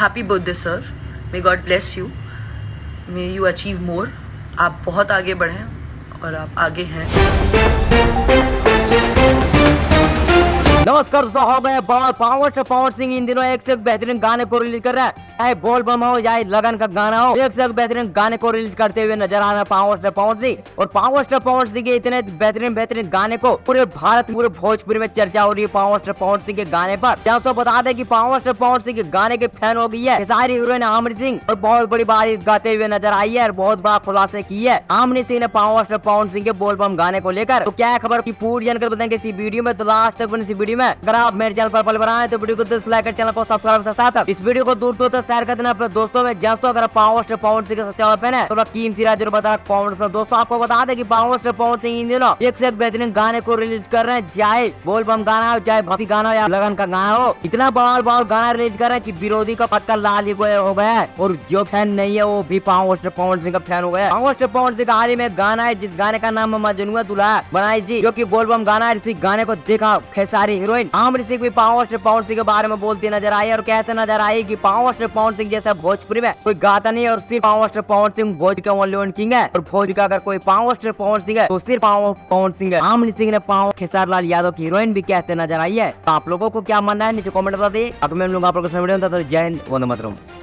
Happy birthday sir, may God bless you, may you achieve more. आप बहुत आगे बढ़ें और आप आगे हैं। नमस्कार दोस्तों, हो गए पावर स्टार पवन सिंह इन दिनों एक से एक बेहतरीन गाने को रिलीज कर रहा है। चाहे बोल बम हो या लगन का गाना हो, एक से एक बेहतरीन गाने को रिलीज करते हुए नजर आ रहा है पावर स्टार पवन सिंह। और पावर स्टार पवन सिंह के इतने बेहतरीन गाने को पूरे भारत पूरे भोजपुरी में चर्चा हो रही है पावर स्टार पवन सिंह के गाने पर। जब तो बता दें कि पावर स्टार पवन सिंह के गाने के फैन हो गई है सारी हीरोइन आमनी सिंह, और बहुत बड़ी बात गाते हुए नजर आई है और बहुत बड़ा खुलासा की है आमनी सिंह ने पावर स्टार पवन सिंह के बोल बम गाने को लेकर। तो क्या खबर की पूरी जानकारी बताएंगे इसी वीडियो में, तो लास्ट तक बने इस वीडियो में। अगर आप मेरे चैनल पर पहले बार आए तो वीडियो को लाइक कर चैनल को सब्सक्राइब के साथ इस वीडियो को दूर दूर तक शेयर कर देना अपने दोस्तों में। जब तो अगर पावर स्टार पवन सिंह के सच्चा फैन है तो कीमती राज जरूर बता कमेंट में। दोस्तों आपको बता दें कि पावर स्टार पवन सिंह इन दिनों एक से एक बेहतरीन गाने को रिलीज कर रहे हैं, चाहे बोल बम गाना हो, चाहे भक्ति गाना हो या लगन का गाना हो। इतना बड़ा गाना रिलीज कर रहे हैं कि विरोधी का पक्का लाल हो गया है, और जो फैन नहीं है वो भी पावर स्टार पवन सिंह का फैन हो गया है। पावर स्टार पवन सिंह का हाल ही में गाना है जिस गाने का नाम मजनू दुल्हा बनाई जी, जो की बोल बम गाना है। इसी गाने को देखा खेसारी हीरोइन आमनी सिंह भी पावर स्टार पवन सिंह के बारे में बोलती नजर आई और कहते नजर आई कि पावर स्टार पवन सिंह जैसा भोजपुरी में कोई गाता नहीं है, और सिर्फ पावर स्टार पवन सिंह भोज का ओनली वन किंग है। और भोज का अगर कोई पावर स्टार पवन सिंह है तो सिर्फ पावर पवन सिंह है। आमनी सिंह ने पावर खेसारी लाल यादव की हीरोइन भी कहते नजर आई है। तो आप लोगों को क्या मानना है नीचे कमेंट बता दिए। अब मैं लोग आप लोगों को जय हिंद, वंदे मातरम।